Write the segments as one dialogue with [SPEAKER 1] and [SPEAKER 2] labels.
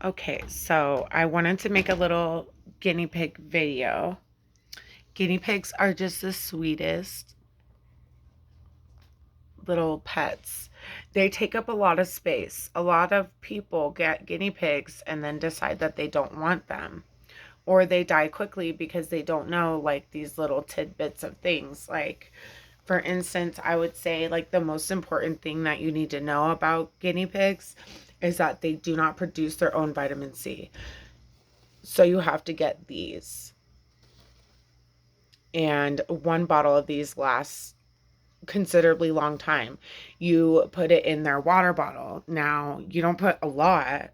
[SPEAKER 1] Okay, so I wanted to make a little guinea pig video. Guinea pigs are just the sweetest little pets. They take up a lot of space. A lot of people get guinea pigs and then decide that they don't want them. Or they die quickly because they don't know like these little tidbits of things. Like, for instance, I would say like the most important thing that you need to know about guinea pigs is that they do not produce their own vitamin C. So you have to get these. And one bottle of these lasts considerably long time. You put it in their water bottle. Now, you don't put a lot,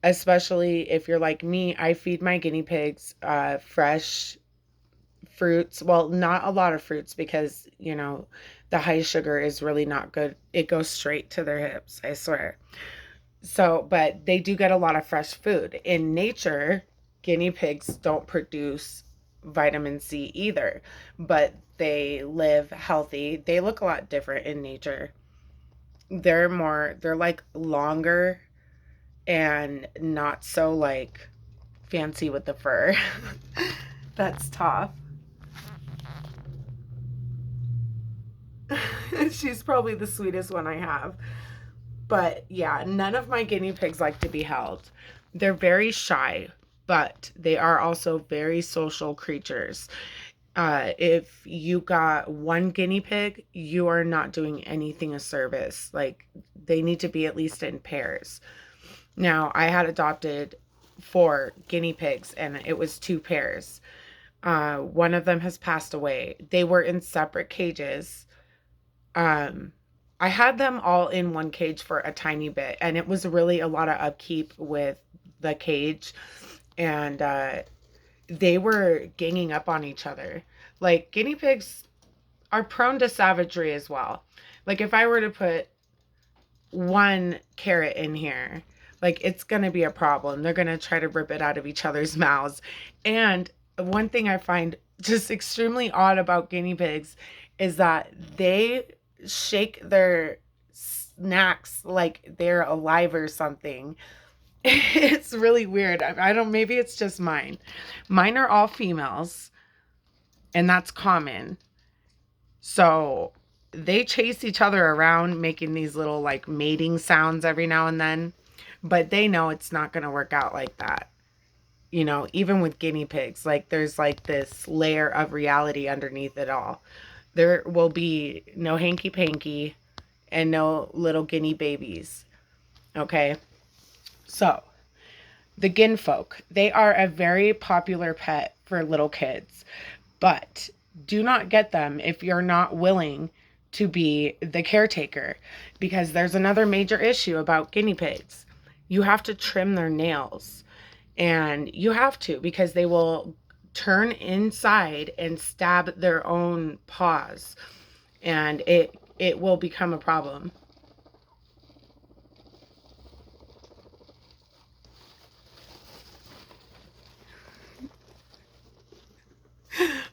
[SPEAKER 1] especially if you're like me. I feed my guinea pigs fresh fruits. Well, not a lot of fruits because, the high sugar is really not good. It goes straight to their hips, I swear. So, but they do get a lot of fresh food. In nature, guinea pigs don't produce vitamin C either, but they live healthy. They look a lot different in nature. They're like longer and not so like fancy with the fur. That's tough. She's probably the sweetest one I have. But yeah, none of my guinea pigs like to be held. They're very shy, but they are also very social creatures. If you got one guinea pig, you are not doing anything a service. Like, they need to be at least in pairs. Now, I had adopted 4 guinea pigs, and it was 2 pairs. One of them has passed away. They were in separate cages. Um, I had them all in one cage for a tiny bit, and it was really a lot of upkeep with the cage, and they were ganging up on each other. Like, guinea pigs are prone to savagery as well. Like, if I were to put one carrot in here, like, it's going to be a problem. They're going to try to rip it out of each other's mouths. And one thing I find just extremely odd about guinea pigs is that they shake their snacks like they're alive or something. It's really weird. I don't, maybe it's just mine. Mine are all females, and that's common. So they chase each other around, making these little like mating sounds every now and then. But they know it's not going to work out like that. Even with guinea pigs, like there's like this layer of reality underneath it all. There will be no hanky panky and no little guinea babies. Okay. So the Ginfolk, they are a very popular pet for little kids, but do not get them if you're not willing to be the caretaker, because there's another major issue about guinea pigs. You have to trim their nails, and you have to, because they will turn inside and stab their own paws, and it will become a problem.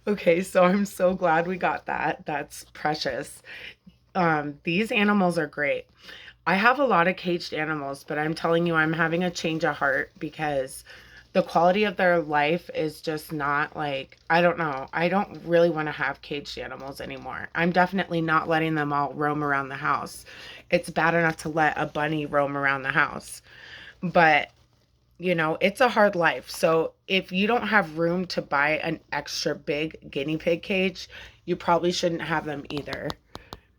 [SPEAKER 1] Okay, so I'm so glad we got that. That's precious. These animals are great. I have a lot of caged animals, but I'm telling you, I'm having a change of heart because the quality of their life is just not like, I don't know. I don't really want to have caged animals anymore. I'm definitely not letting them all roam around the house. It's bad enough to let a bunny roam around the house, but it's a hard life. So if you don't have room to buy an extra big guinea pig cage, you probably shouldn't have them either.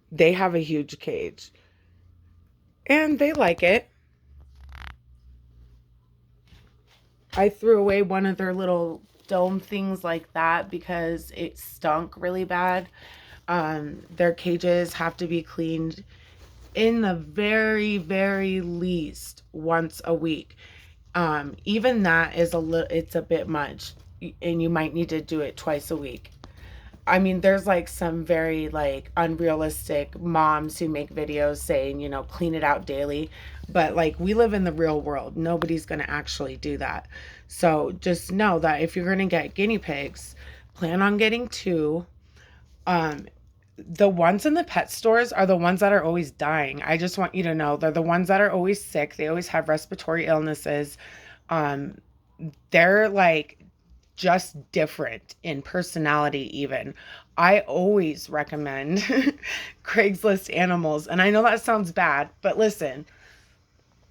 [SPEAKER 1] They have a huge cage and they like it. I threw away one of their little dome things like that because it stunk really bad. Their cages have to be cleaned in the very, very least once a week. Even that is it's a bit much, and you might need to do it twice a week. I mean, there's like some very like unrealistic moms who make videos saying, clean it out daily. But like, we live in the real world. Nobody's going to actually do that. So just know that if you're going to get guinea pigs, plan on getting 2. Um, The ones in the pet stores are the ones that are always dying. I just want you to know they're the ones that are always sick. They always have respiratory illnesses. Um, they're like just different in personality, even. I always recommend Craigslist animals. And I know that sounds bad, but listen,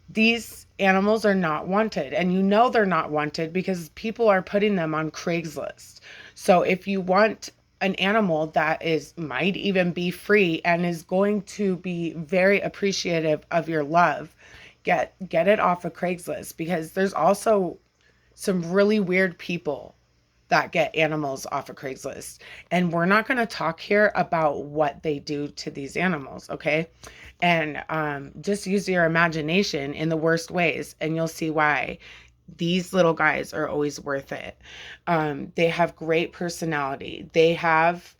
[SPEAKER 1] these animals are not wanted. And you know they're not wanted because people are putting them on Craigslist. So if you want an animal that is might even be free and is going to be very appreciative of your love, get it off of Craigslist, because there's also some really weird people that get animals off of Craigslist. And we're not going to talk here about what they do to these animals, okay? And just use your imagination in the worst ways, and you'll see why these little guys are always worth it. They have great personality. They have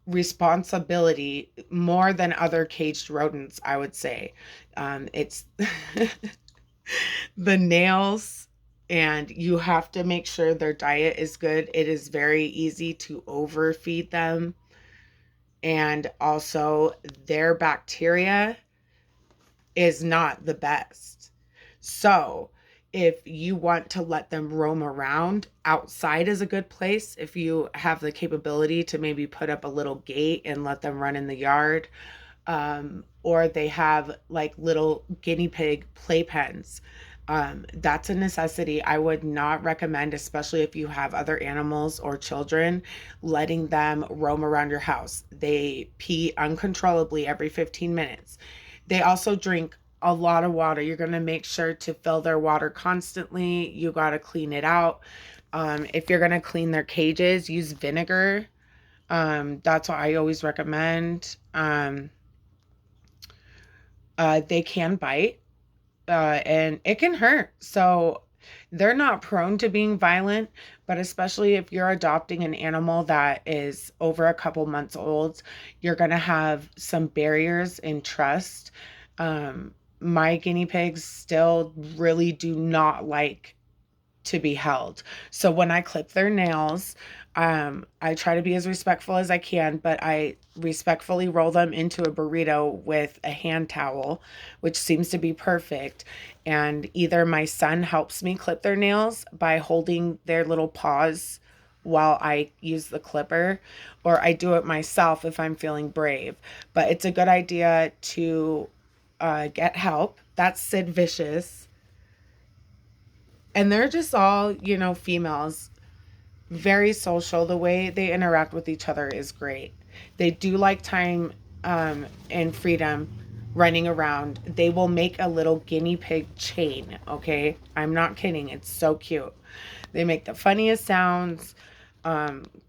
[SPEAKER 1] responsibility more than other caged rodents, I would say. It's the nails, and you have to make sure their diet is good. It is very easy to overfeed them, and also their bacteria is not the best. So, if you want to let them roam around, outside is a good place. If you have the capability to maybe put up a little gate and let them run in the yard, or they have like little guinea pig playpens. That's a necessity. I would not recommend, especially if you have other animals or children, letting them roam around your house. They pee uncontrollably every 15 minutes. They also drink a lot of water. You're going to make sure to fill their water constantly. You got to clean it out. If you're going to clean their cages, use vinegar. That's what I always recommend. They can bite, and it can hurt. So they're not prone to being violent, but especially if you're adopting an animal that is over a couple months old, you're going to have some barriers in trust. My guinea pigs still really do not like to be held. So when I clip their nails, I try to be as respectful as I can, but I respectfully roll them into a burrito with a hand towel, which seems to be perfect. And either my son helps me clip their nails by holding their little paws while I use the clipper, or I do it myself if I'm feeling brave. But it's a good idea to get help. That's Sid Vicious. And they're just all, females, very social. The way they interact with each other is great. They do like time and freedom running around. They will make a little guinea pig chain, okay? I'm not kidding. It's so cute. They make the funniest sounds.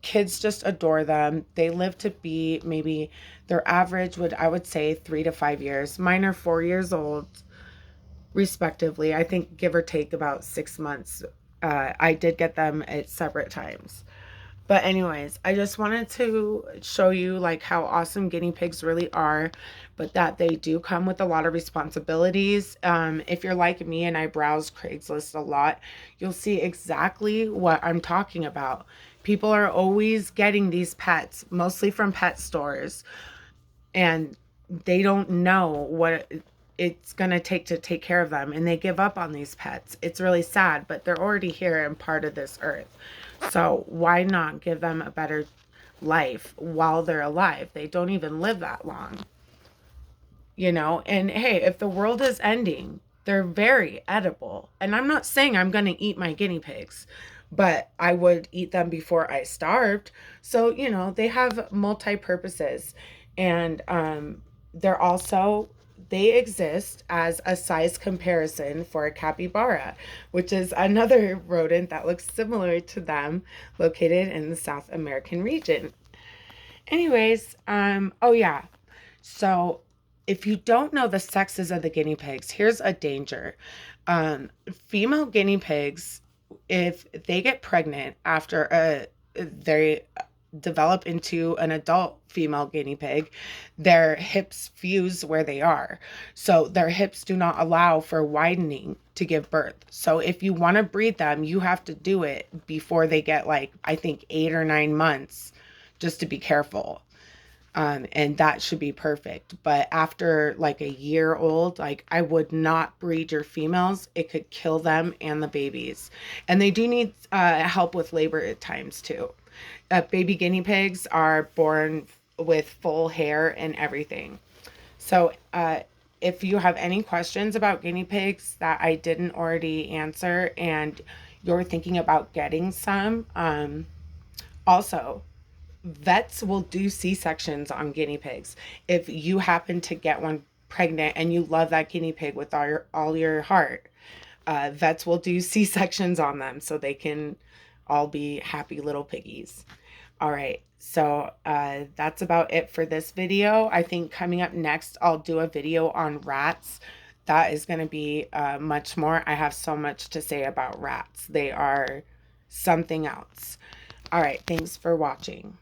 [SPEAKER 1] Kids just adore them. They live to be maybe their average I would say 3 to 5 years. Mine are 4 years old, respectively. I think give or take about 6 months. I did get them at separate times. But anyways, I just wanted to show you like how awesome guinea pigs really are, but that they do come with a lot of responsibilities. If you're like me and I browse Craigslist a lot, you'll see exactly what I'm talking about. People are always getting these pets, mostly from pet stores, and they don't know what it's going to take care of them, and they give up on these pets. It's really sad, but they're already here and part of this earth. So why not give them a better life while they're alive? They don't even live that long, and hey, if the world is ending, they're very edible. And I'm not saying I'm going to eat my guinea pigs, but I would eat them before I starved. So, they have multi purposes. And they're also, they exist as a size comparison for a capybara, which is another rodent that looks similar to them, located in the South American region. Anyways, oh yeah. So if you don't know the sexes of the guinea pigs, here's a danger. Female guinea pigs, if they get pregnant after they develop into an adult female guinea pig, their hips fuse where they are. So their hips do not allow for widening to give birth. So if you want to breed them, you have to do it before they get like, I think 8 or 9 months, just to be careful. And that should be perfect. But after like a year old, like I would not breed your females. It could kill them and the babies. And they do need help with labor at times too. Baby guinea pigs are born with full hair and everything. So, if you have any questions about guinea pigs that I didn't already answer and you're thinking about getting some, also, vets will do C-sections on guinea pigs. If you happen to get one pregnant and you love that guinea pig with all your heart, vets will do C-sections on them so they can all be happy little piggies. All right, so that's about it for this video. I think coming up next, I'll do a video on rats. That is going to be much more. I have so much to say about rats. They are something else. All right, thanks for watching.